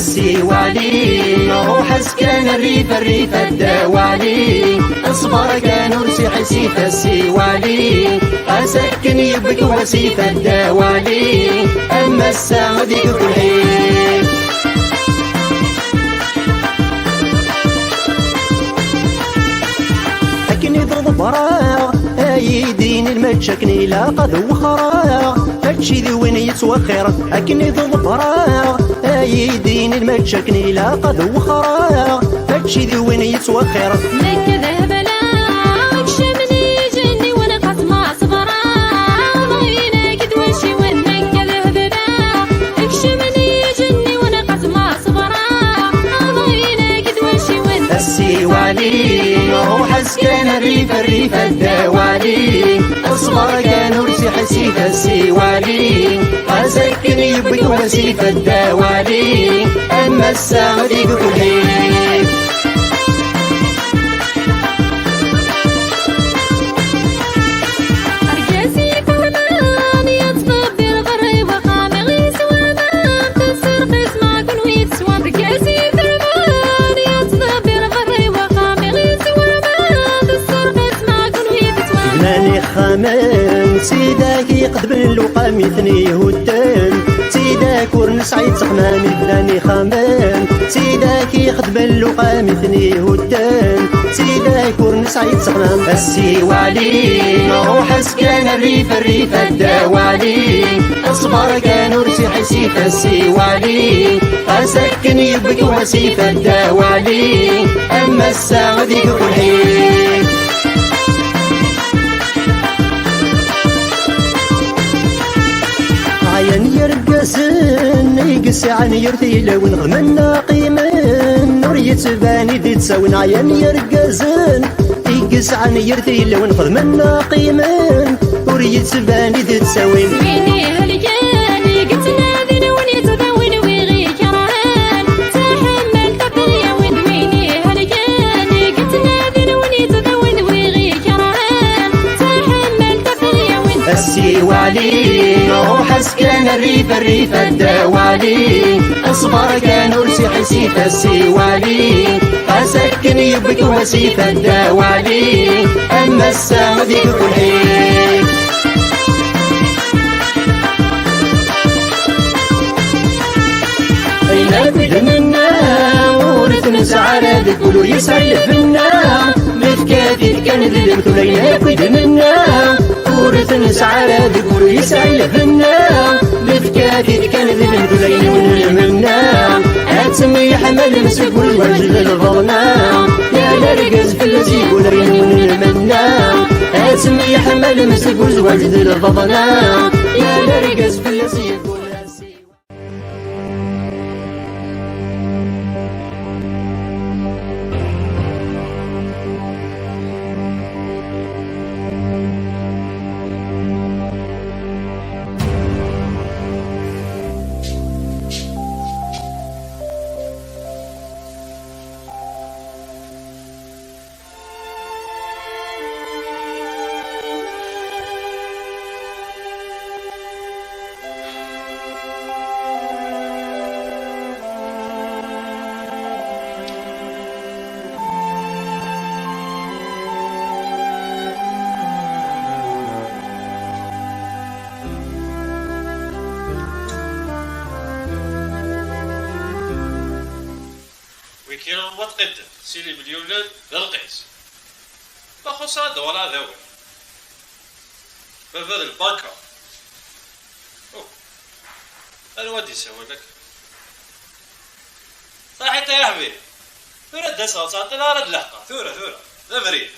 السيوالي نروح اسكن الريف الدوالي اصبر كان ارسي حسيف السيوالي اسكن يبك وسيف الدوالي اما السعودي كل حين اكني ضرب براغ ايدين المتشكني لا قذ وخراغ فتشي ذوين يتوخر اكني ضرب براغ ايدين المتشكني لا قذ وخراغ فتشي ذوين يتوخر لك ذهب لا شمني جني وانا قسمة صبرا ضينا قد وشي ونك ذهب لا شمني جني وانا قسمة صبرا ضينا قد وشي ونك السيوالي نروح اسكن الريف الدوالي اصبر كان ارسي حسيف السيوالي اسكن يبك وسيف الدوالي اما السعودي كل حين خامن سيداك يقدم اللقام يثني هدان سيداك ورنس عيد سقمان بلاني خامن سيداك يقدم اللقام يثني هدان سيداك ورنس عيد سقمان السيوالي نروح اسكن الريف الدوالي اصبر كان ارسي حسيف السيوالي اسكن يبك وسيف الدوالي اما السعودي كل حين عين يرقسن يقس عن يرثي لو نغمنا قيمن نور يتباني دي تساون عين يرقسن يقس عن يرثي لو نغمنا قيمن نور يتباني دي تساوين ويني هالجاني قلت ناذن ونيتذاون ويغي كرهان تحمل تقريا ويني هالجاني قلت ناذن ونيتذاون ويغي كرهان تحمل تقريا السيوالي نروح اسكن الريف الدوالي اصبر كان ارسي حسيف السيوالي اسكن يبك وسيف الدوالي اما السعودي كل حين اين بدمنا ورث نسعى تقولوا يسلفنا مثكاتي كان ذلبت لينا بدمنا ورث نسعى تقولوا يسلفنا مثكاتي كان ذلبت لينا منا اتسمي حمل مسك والوجه الظلنا يا لرقز في الذي يقول رين منا اتسمي حمل مسك والوجه الظلنا يا لرقز في الذي يقول وكان وتقدم سيلي باليولد للقيس بخص هذا ولا ذوي بفضل البنكة أنا ودي سوي لك صحيت يا حبيبي ثورة دسة وصلت لا رد لحظة ثورة ذا مريض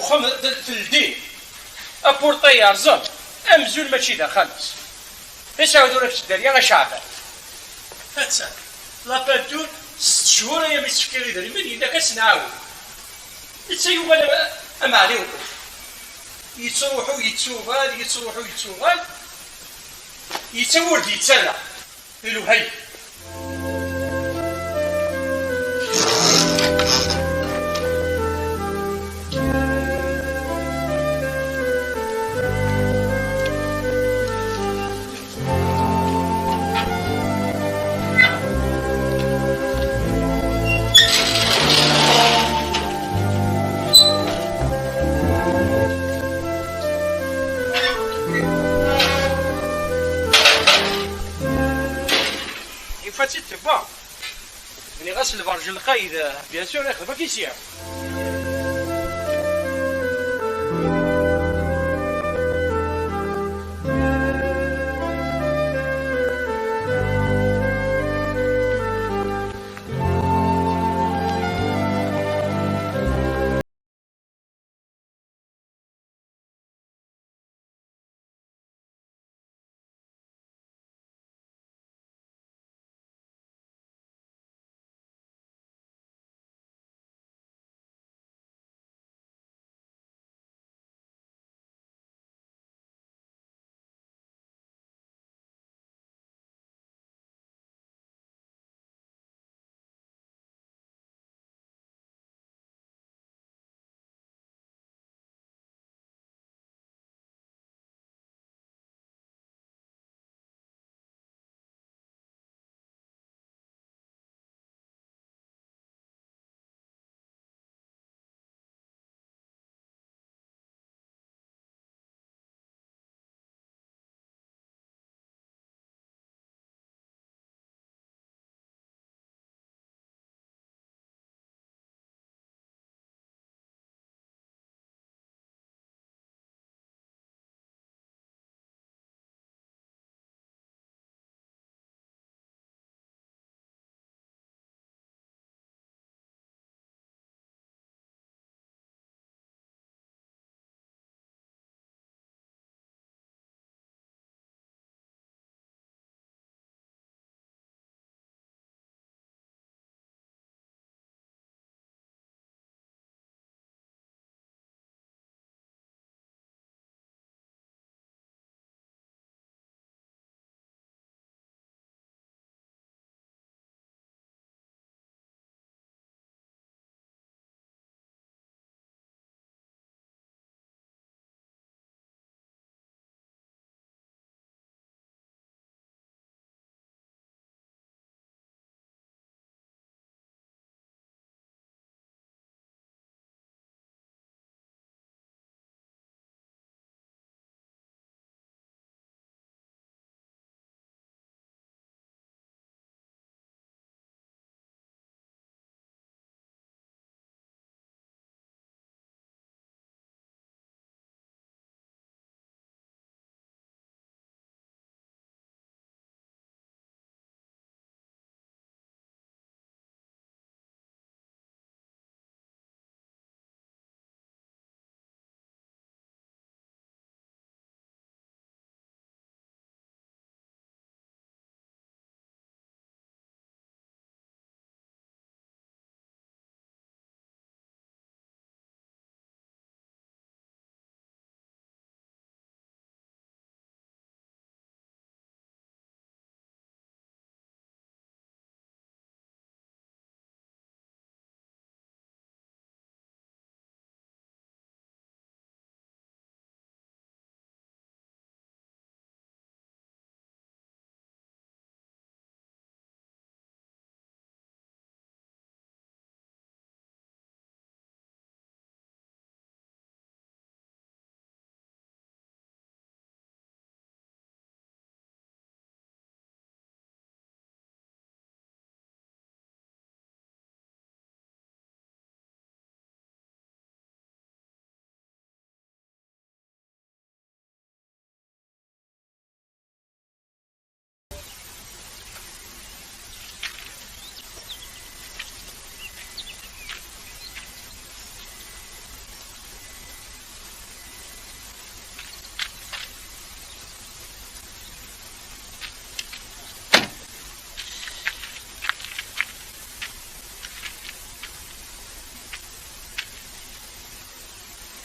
وخم في الدين أبور طيار زر أمزول ماشي دا خالص إيش عاودوا لك الدنيا غشعبة هاتسا لا بادون 6 شهور يا متفكري دري من إذا كسنعاود يتسيو ولا أما عليهم يتروحوا يتسوغال يتسورد يتسلى إلو هاي فاتت با ملي غسل البرج القايد بيان سور ياخذ كيسير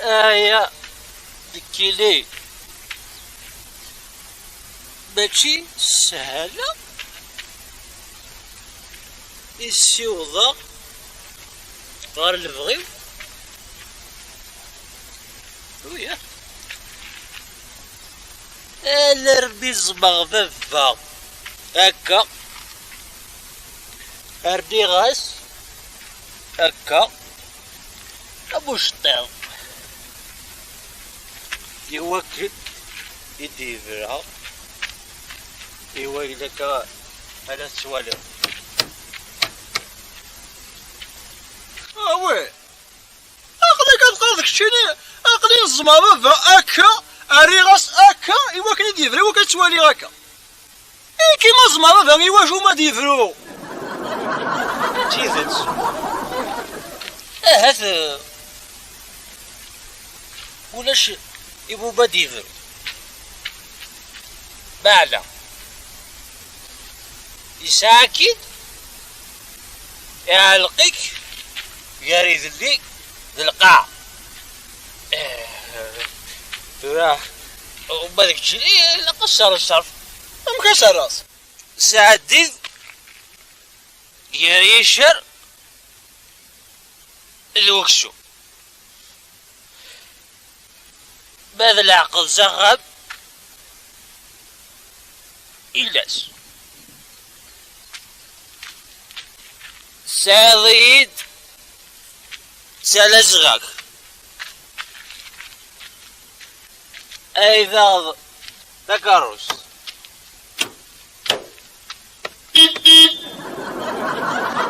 آية كيلي ماشي سهلة السيوضة غار البغيو ويا ربي الزبغ بفا هكا اردي غاس هكا ابو شطير يوكل يدي فرها يويلك على السوالف وي اقلي كتقاضك شتيني اقلي الزمامة فا هكا اريغاس هكا ايوا كلي ديفري وكتسوالي هكا كيما الزمامة فا ايوا شو ما ديفرو تيفت هذا ولاش يبو با ديفرو بالا يساكد يعلقك يريد لي القاع راه وبدك تشري لقصر الصرف مكسر راس سعدي يريشر الوكسو بهذا العقل زغب إلاس سعيد سلزغك ايضا ذكروس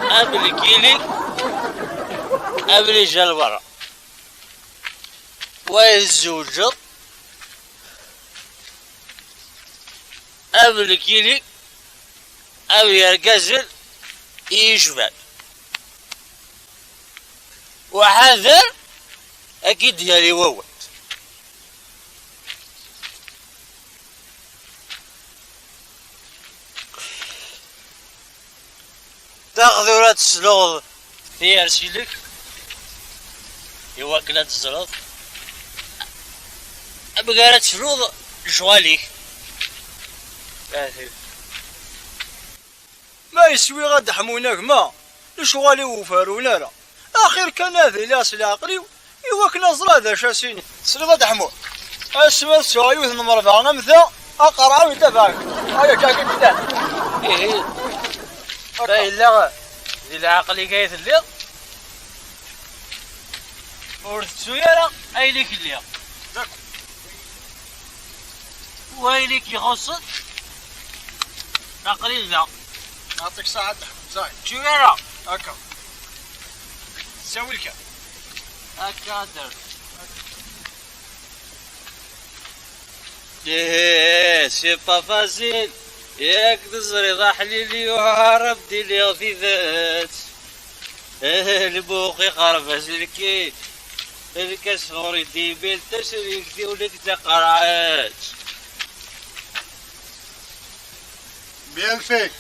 قبل كيلي قبل جلبرة والزوجة قبل كيلي قبل يرقزل يشبك وحذر اكيد يلي ووت تاخذ ولا تسلوض في ارسلك يوكل تزرض بقى تسلوض جواليك ما يسوي غد حمونك ما لشوالي وفارونا لا اخير كان هذا لاس العقلي يوكل زرا ذا شاسيني سلوض حمود اسمر سوايوث نمر فانا مثا اقرا ويدفع هيا كاكي كدا ايه باين لا ذي العقلي كايث الليل ورث سويرة ايليك الليل ويليك يخصك عقلي لا نعطيك ساعة زايد سويرة هكا سوي لك هكا درت ايه سي با فاسيل ياك تزري ضاح لي وهرب ديلي غثيثات البوخي خرف اسلكي الكسفوري ديبيل تسري كتي ولك تقرعات بيان فيك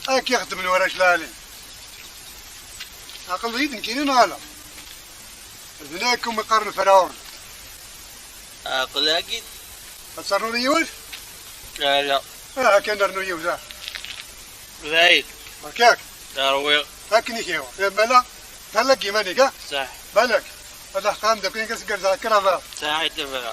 هاك يخدم الورش لالي عقل ضيد نكينين هلا بناكم يقارن فراور عقل اكيد تصرنوا لي يولف لا كان درنو يوزا بعيد هكاك ترويق هاكني كيوا يا بلا هلك يماني كا صح بالك هذا قام دكين كسكر ذاكرة صح تبغى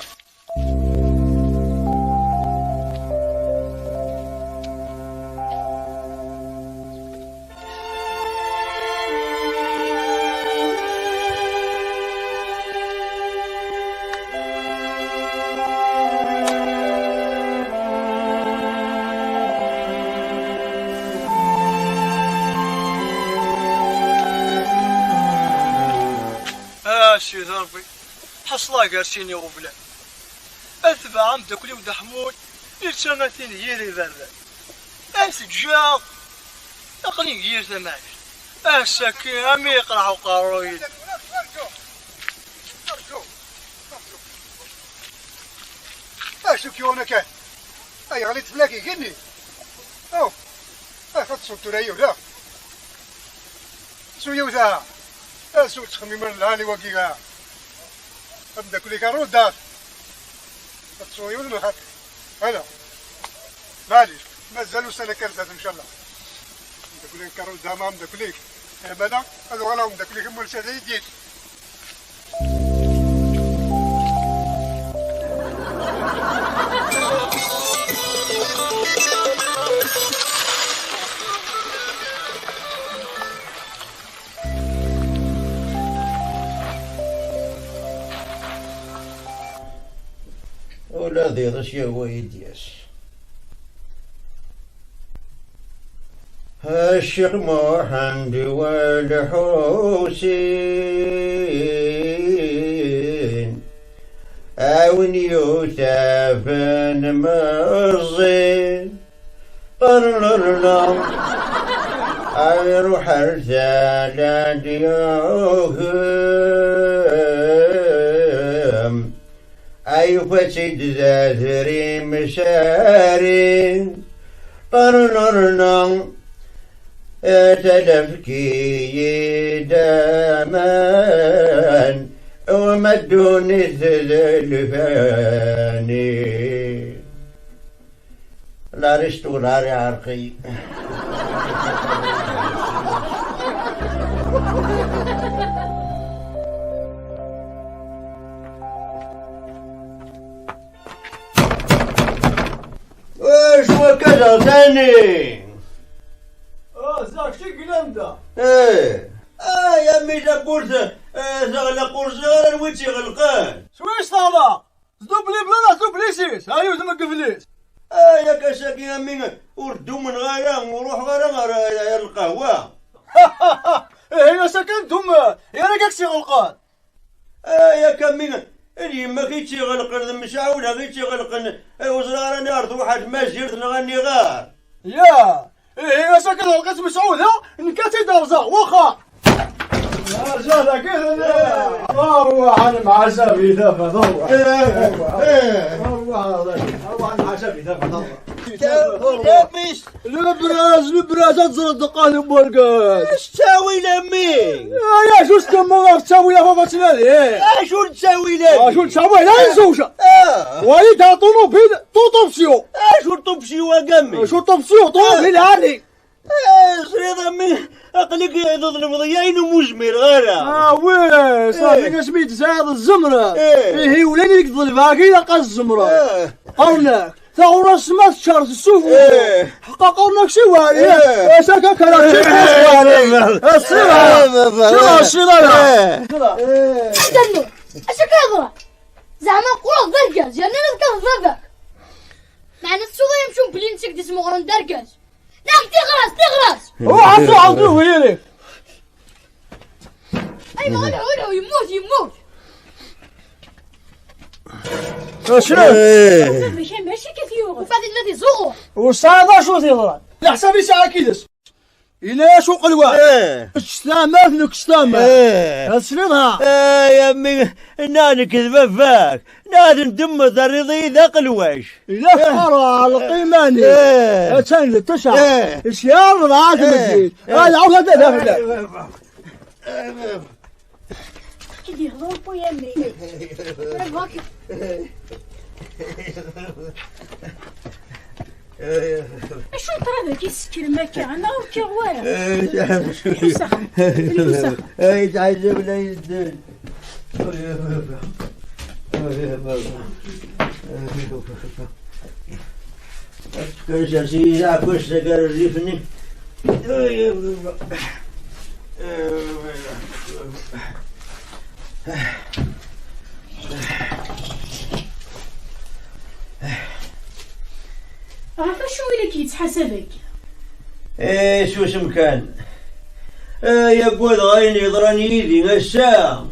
شي ضربي حصلا قرشيني وبلا أتبع عمدك لي ودا حمود يتشغلتين يري ذرة أسجاق أقلي يير ثماش أسكي أمي يقرح وقارويد شو كيونا كان أي غليت فلاكي كني أو أخذت صوت ريو لا شو يوزا اسو تخمي من الهالي وكيغا ابدا كلي كارو دار تصوي ولا الخط هلا معليش مازالوا سنه كرزات ان شاء الله ابدا كلي كارو دامام ابدا كلي بدا هذا ولا ابدا كلي كمل شي ديت ولا ذي غشيا ويدياس الشيخ محمد والحسين عاون يوسف مزين قررنا أروح رسالة ديوهم أي فسد ذاثري مشاري قررنا تلفكي دامان ومدوني الفاني لا رشت ولا عرقي واش وكذا ثاني زاك شي كلام دا ايه يا مي قلت زغل قرص ويتي غلقان شويش طالع زدوب لي بلانا زدوب لي سيس هاي زعما قفليس يا كاساك يا مي وردو من غيران وروح غير القهوه هي سكنتهم يا راك شي غلقان يا كمين اليما كي تيغلق المشاوله كي تيغلق وزرار راني عرض واحد ما زيرت نغني غار يا هي سكن غلقت مسعوده نكاتي درزا واخا يا رجال كذا روح انا مع سابي ذا فضوح روح مع سابي ذا فضوح لابس البراز تزرد قالب ورقات اش تساوي لامي يا شو تسمى تساوي لها فاتنا ليه شو تساوي لامي شو تساوي لا نسوشا والدها طوموبيل طوطوبسيو شو طبشي وقمي شو طوبسيو طوموبيل هذه صريضة من أقلك تظلم ضيعين ومزمر غيرها وين صافي سميت زاد الزمرة هي ولاني لك ظلفها كي لقى الزمرة قولناك ثورة سمات شارت السوق حققنا شي واري ساكا كرا شي واري الصيغة استنوا اش كيهضر زعما نقولوا دركاز يعني انا كنهضر معنا السوق يمشوا بلينتك دي سمغرون دركاز نعم تغرس عطو ويلي اي ما هو يموت شنو ماشي كثير وفادي الذي زغو وصادا شو تيضرب لحسابي ساعة كيدس إلا شو قلوة اشتامات نك اشتامات اسلمها يا امي ناني كذبة فاك نادي ندم الرضي ذا قلواش إلا فرع القيماني تسند تشعر الشيار العاد مجيد هذا عوضة دافع كي يهضروا بويا مي شو ترى ذاك يسكر ماكي عنا وكي غوارا الوسخ تعجب لي الدين كنش سيدا كنش سكر ريفني عارفة شو لك يتحسبك شو اسم كان يقول غاين يضرني يدي الساعة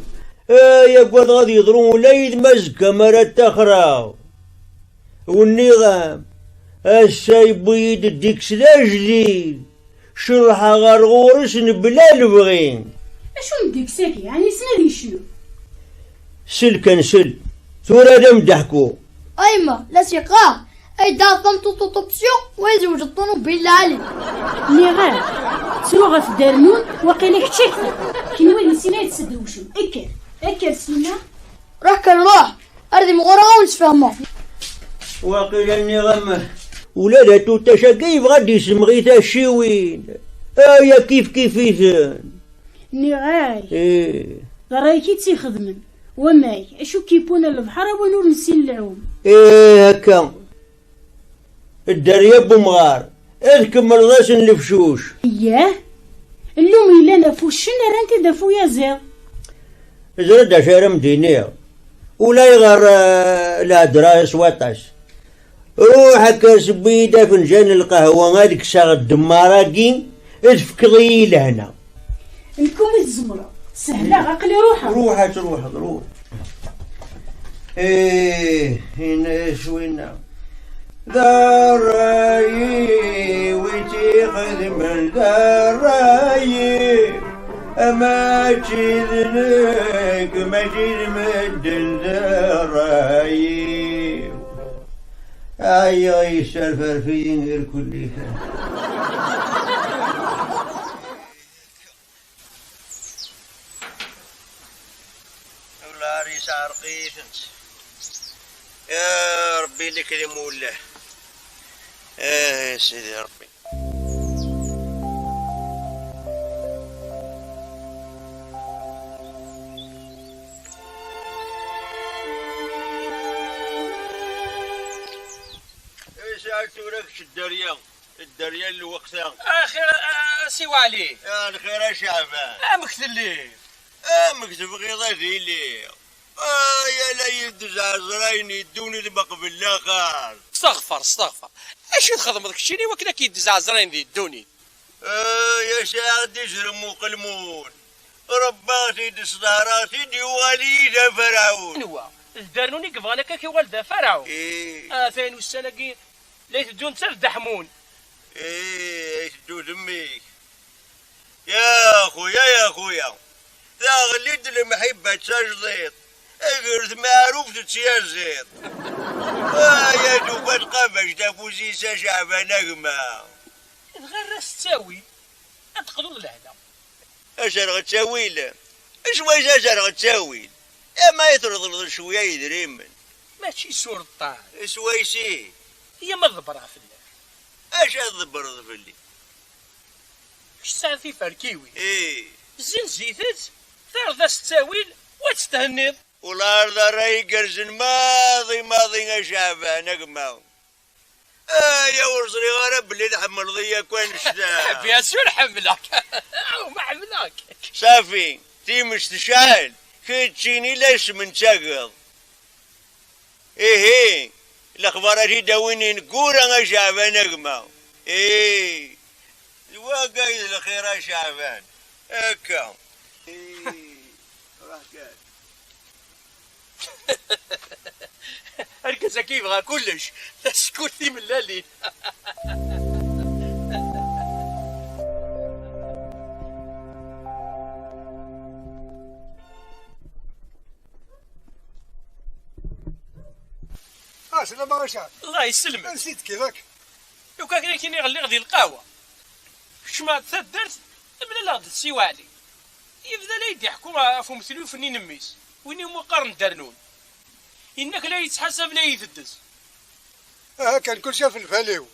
يقول غادي يضرون ولا يدمزك مرة أخرى والنظام السايب يد الديكس لا جديد شرحة غرغورس بلا البغين شو نديك ساكي يعني سنادي شنو سل كان سل ثورة دم ضحكو ايما لا ثقة اي داطم توتوبسيون ويزوج الطوموبيل العالي ني غير سلو غف دارنون وقيلك تشيك كي نولي سينا يتسدوشم اكر سينا روح كان روح أرضي مغرقة ونسفهمه واقيل النظام ولادة التشاكيف غادي يسمغيثا الشيوين يا كيف إذن نغاي إيه رايكي تيخدمن وماي اشو كيبون البحر ونور نسين العوم إيه هكا الدريا بمغار اذكر مرضاس الفشوش اياه اللوم إلا نفوش شنا رانتي دافو يا زير زرد عشارة مدينية ولا يغار الهدرا سواطاس روح هكا سبيدا فنجان القهوة هذيك ساعة الدماراكي افكضي لهنا نكون الزمرة سهلة عقلي روحها روح ايه هنا شوينا ذراي ويتي خدم ذراي أما تشذنك ما جيد مدل ذراي أي سالفة فين غير كل كان ولا ريس عرقيت يا ربي لك المولى يا سيدي ربي سألتو لك الدريا اللي وقتها اخير سيوا عليه يا الخير شعبان مكتلي مكتب غيظتي لي يا لا يدز عزراين يدوني لبقبل الاخر استغفر اش تخدم داك الشيء وكنا كيدز عزرين دي الدوني يا سعد يجرم وقلمون رباتي دصداراتي ديوالي فرعون نوا الدارنوني كبغانا كي والده فرعون ثاني والسنه ليت دون تردحمون يشدو دميك يا خويا ذا غليت المحبة تسجديت قلت معروف تتسيازيت يا دوبات قفش تفوزي شعب نغمة غير راس تساوي ادخلوا لهنا اشار غتساويل شوي اشار غتساويل يا ما يطرد شوية يدريمن ماشي سور الطاع سويسي هي مضبرة في الله اش اضبر ضفلي اش ساعة في فركيوي زين زيتت ثار تساويل وتستهنض والارض راي قرزن ماضي شعبة نقمة يا ورزري غرب اللي نحمل ضيا كوين شتا فيها سور حملك وما حملك صافي تي مش تشعل كي تشيني ليش من تشغل ايه الاخبار هي داويني نقول انا شعبان نقمة الواقع الخير شعبان هكا هركز كيف غا كلش سكوتي من الليل سلام غشام الله يسلمك نسيت كيفك لو كان كيني غلي غدي القهوه شما تدرت من لا غدي تسيوا علي يبدا لا يضحكوا فهم ثلو فنين ميس وين مقارن درنون انك لا يتحسب لا يددز كان كل شيء في الفاليو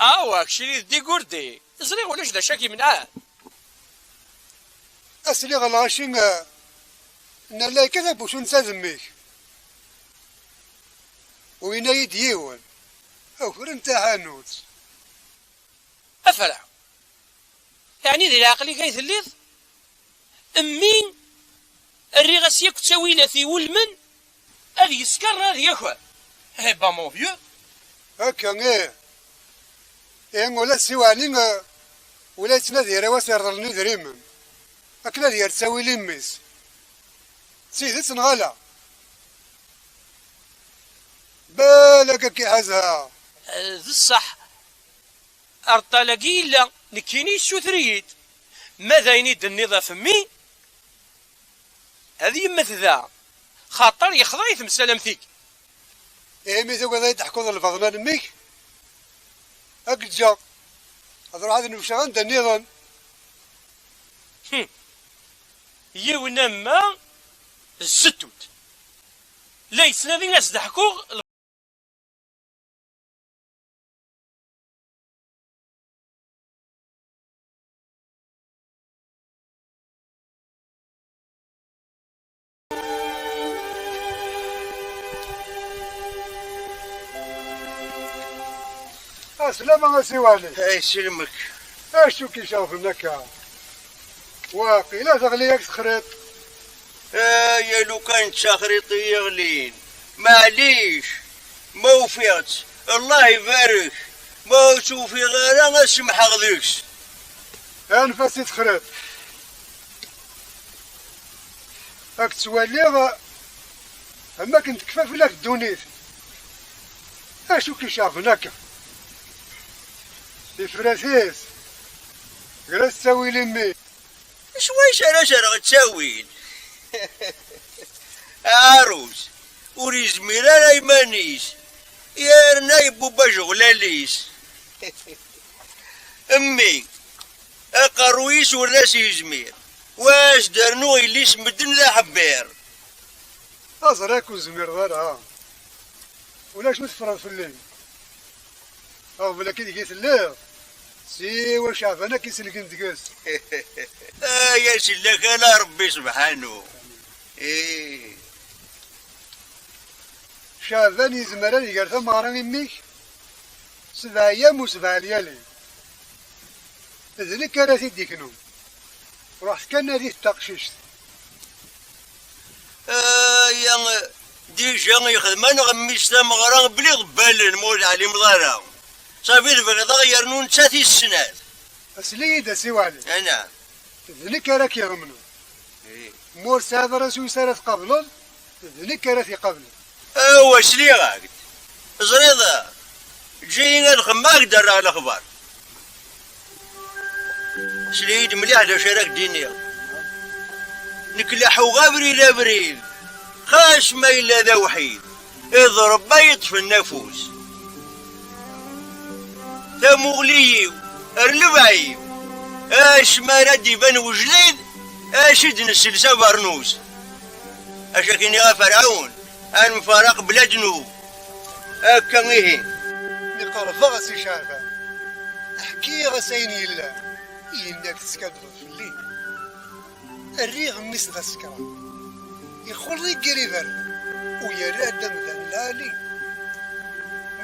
واك شريت دي قردي زري ولاش دا شاكي معاه اسلي غلاشين ان لا كذب وشو نسازميك وين يديون او انت حانوت افرع يعني ذي العقلي كاين ثليث امين الرغس ياك تساويلتي والمن هذه يسكر هذه ياكل با مون فيو هكا ولا سواني ولا تنادي رواسي رضلني دريمن هكا ديال تساوي لميس سيدي تنغالا بالك كي حازها ذي الصح ارطالقي لا نكيني السوثريت ماذا ينيد النظام فمي هذه يمة ذا خاطر يخضع يتمسلم فيك ميزو كذا يتحكوا الفضلان ميك هاك جا هذا هذا نمشي عند النظام يونا ما الزتوت ليس الذي ناس ضحكوا السلامة اسيوالي. اي سلمك. اشو كي شاف هناك واقيلا تغليك تخريط. يا لو كان شخريطي يغلين معليش ما وفيت الله يبارك ما تشوفي غير انا اسمح غديكش انفاسي تخريط راك تولي اما كنت كفاف لك الدونيت. اشو كي شاف هناك الفراسيس جلس تسوي لمي شويش انا شرا تساوين عروس وريز ميرانا يمانيس يا رنايب بوبا شغلاليس امي اقرويس والراس يزمير واش درنو يليس مدن ذا حبير ازراك وزمير ضرها ولاش متفرغ في الليل او بلا كي دقيت الليل سيوا شعبنا كيسلك ندقس. يا سلك انا ربي سبحانه. ايه شعبان يزمران يقرث مغران يميك 7 ايام و7 ليالي ذلك راه تيديكنو رحت كان نادي التقشيشت. يا ديجا يخدم انا غميس مغران بلي غبال مول علي مضارا صافي البغيضة غيرنو نتاتي السنات. اسليد اسيو علي. انا ذلك راه كيغمنو. مور سعد راسو يسالت قبل ذلك راه يقبل. واش لي غاك زريضة جاي الخماك دار على الاخبار سليد مليح على شراك دينيا نكلحو غابري لا بريد خاش ما الا ذا وحيد اضرب ما يطفي النفوس ثا مغليو الربعي اش ما ردي بن وجليد اشد نسلسة برنوس اشاكيني فرعون ان مفارق بلا جنوب هكا غيه نقرفا غسي شارفا احكي غسيني الله ينك تسكدر في الليل الريغ مس غسكرا يخلي قريبا ويا دم ذلالي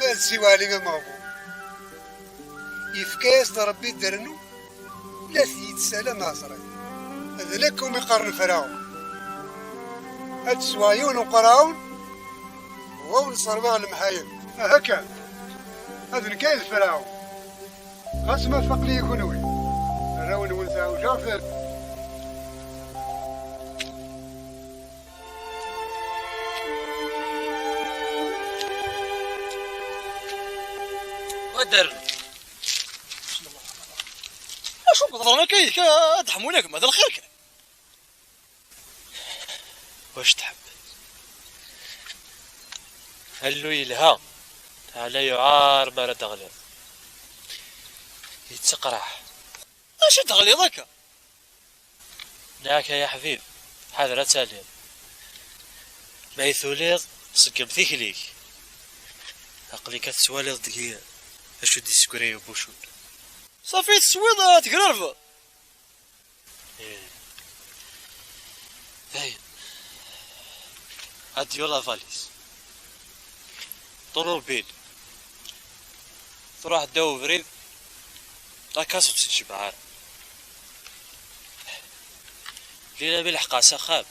ما سوالي ما هو يفكاس ربي درنو لا يتسالى ناصري ذلكم يقرن فرعون هاد سوايون وقراون وهو الصرباغ المحايد هكا هذا نكايد فرعون غاسما فقلي يكونوي راون ونسا وجافر ودر شو بضرنا كيدك ادحمونك ماذا الخير واش تحب هلو يلها على يعار برد غليظ يتسقرح اش تغليظ هكا ذاك يا حبيب حاضر سالم ما يثوليظ سقم فيك ليك عقلي كتسواليظ دقيقة اشو دي سكري وبوشون صافي تسويض تقررفا باين هاد يولا فاليس طروبيل تروح داو بريد راكاسو تسنشي بعار لينا بلحقا سخاب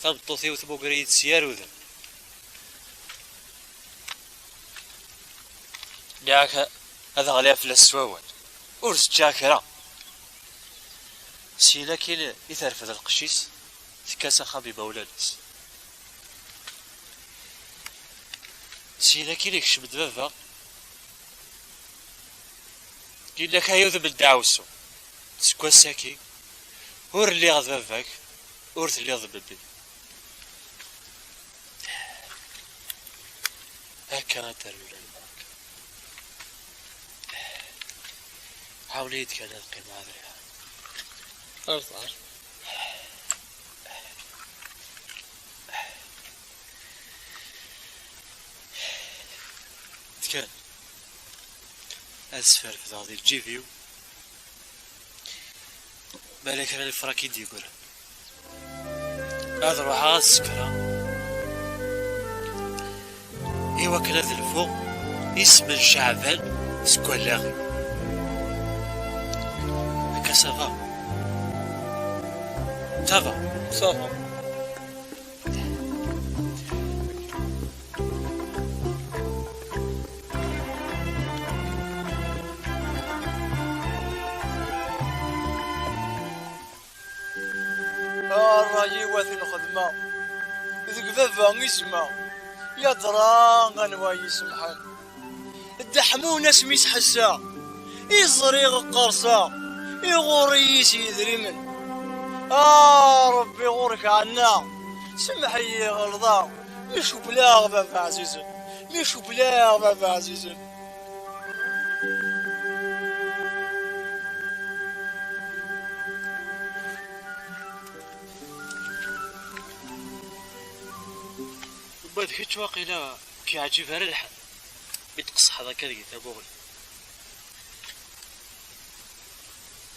ثبطو ثيو ثبو قريد سيار وذن ياك هذا غليا في السواوات ورس جاكرا سيلا كيل يثرف هذا القشيس ثكاسا خابي بولادس سيلا كيل يكشب دبابا قيل لك هايوذ بالدعوسو تسكوا ساكي ور اللي غضب باباك ورث اللي غضب بابي هكا غدار ولا حاولي يتكلم القيمة هذه أرثر كان أسفر في هذه الجيفيو بالك على الفراكيد يقول هذا روح السكرة إيوا كلا ذي الفوق اسم الشعبان سكولاغي هكا صافا صافا الراجي واثي الخدمة ذيك ذبا يسمع يا درا غنوا يسمحان الدحمون اسميس حسا يزريغ قرصا يغوريس يدري من ربي غورك عنا سمحي غلظا مش بلاغ بابا عزيز مش بلاغ بابا عزيز بعد كي واقيلا كيعجب على الحال بيتقص هذا كذي تابوغل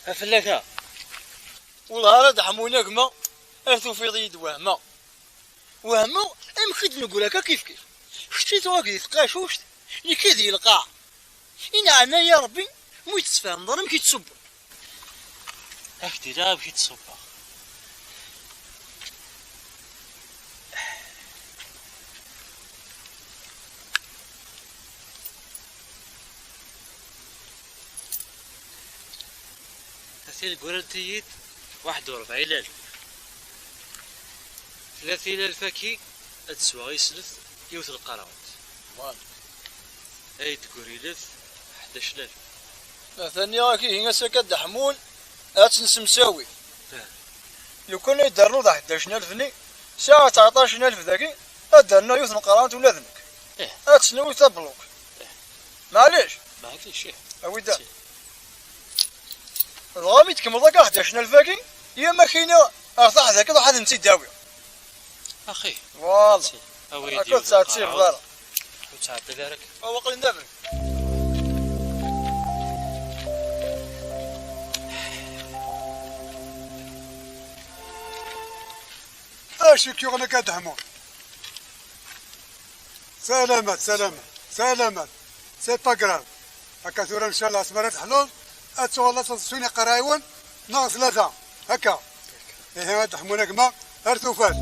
افلاكا والله لا دحموناك ما ارثو في ضيد وهمه امكن نقول لك كيف شتي واقي ثقاشوشت يكذي القاع إن عنا يا ربي مو يتسفهم ضرم كي تصب هكذا لا بكي تصب تسيل قولتيت 41,000 30,000 كي تسوى يسلف يوث القراوات اي تقولي لف 11,000 ثانية كي هنا سكت دحمون اتنس مساوي لو كان يدارنو ذا 11,000 ني ساعة 19,000 ذاكي ادارنا يوث القراوات ولا ذنك اتسنوي تبلوك معليش اويدا الغامي تكمل ذاك 11,000 ذاكي يا ما كاينه ارتاح ذاك واحد نسيت داوي اخي والله اويدي كنت ساعتي فضالك وتعدى لك وقل ندبر اش كيغنا كدحمون سلامات سي با كراف هكا ثورة ان شاء الله اسمرت حلول اتسوى تصوني قرايون ناقص 3 هكا ايه دحمونك ما ارثو فاس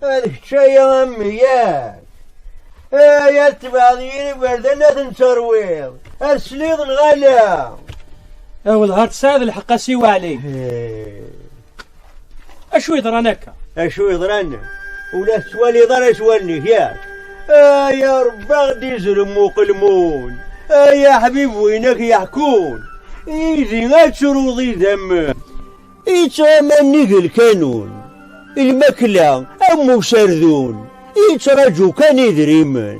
هذيك شي يا امي يا تبعضيني بردنا تنسرويض السليض الغلا والله تساعد الحق سيوا عليك اشو يضرانك اشو يضرنا ولا سوالي ضر سوالني يا رب غدي يزرم وقلمون يا حبيب وينك يحكون يجي غاتشروضي دم يتامني الكانون المكلة أمو سردون يتراجو كان يدري من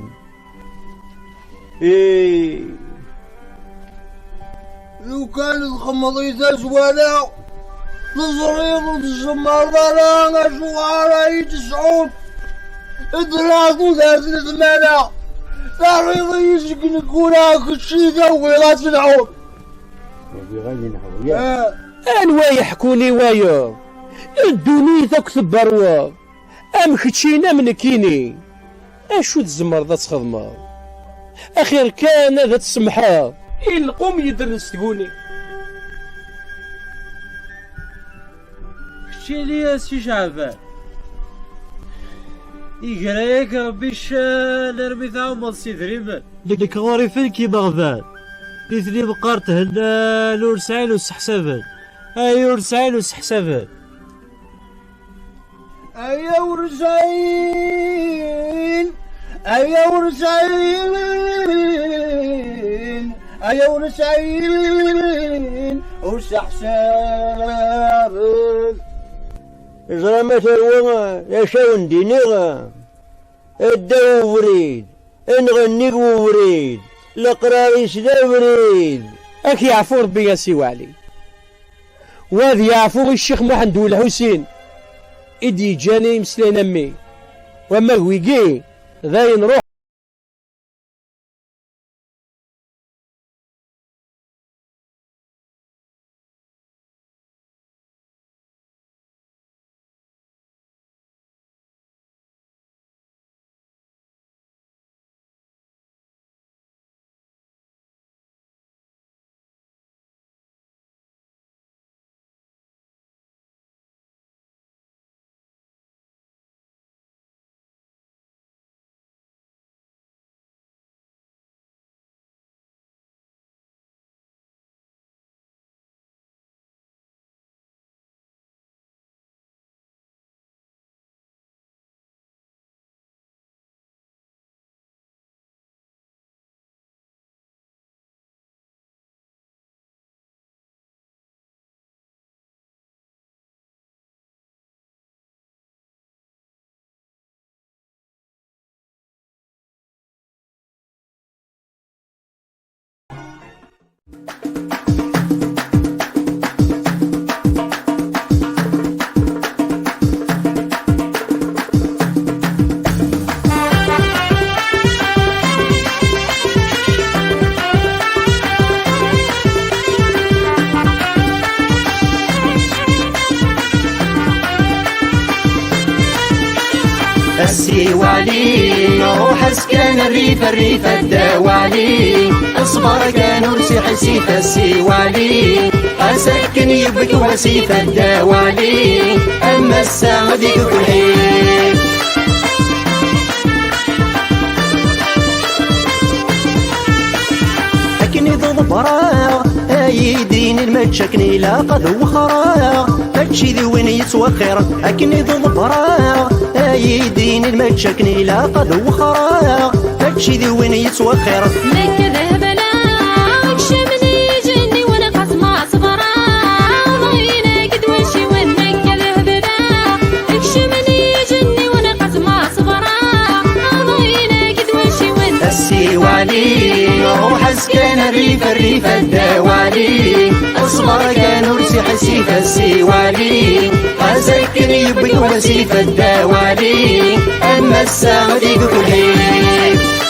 لو كان الخمضي تزوالا نظريض وتسمر ضرانا شوارا يتسعود ادراسو ذات الزمالا تعريض يسكن كونا كشيدة وغيرات نعود انوا يحكوني وايا الدوني تكتب بروا ام كتشينا من كيني اشو تزمر ذا تخدمه اخير كان ذا تسمحها القوم يدرس تقولي كتشي لي سي شعبان يقرايك ربي شال ربي تعوض سي دريبان ديك غوري فين كي بغداد يثني بقارت هنا لور سعيل وسحسبان ايور سعيل وسحسبان ايور سعيل أيا ونسعين وسحساب زرا مثلا يا شاون دينيغا الدو وريد نغني وريد القرايش دا وريد اك يعفو ربي يا سي وعلي وهذا يعفو الشيخ محمد والحسين إدي جاني مسلين أمي وما ويجي ذا نروح السيوالي نروح اسكن الريف الدوالي اصبر كان ارسي حسيف السيوالي اسكن يبك وسيف الدوالي اما السعد كحيل اكني ضد براغ ايدين المتشكني لا قد وخراغ فتشي ذوين يتوخر اكني ضد براغ ايدين المتشكني لا قد وخراغ فتشي ذوين يتوخر لك ذهب لا شمني جني وانا قسمة صبرا ضينا قد وشي وانك ذهب لا شمني جني وانا قسمة صبرا ضينا قد وشي وانك السيوالي روح اسكن الريف الدوالي اصبر كان ارسي حسيف السيوالي اسكن يبك وسيف الدوالي اما السعد كحيل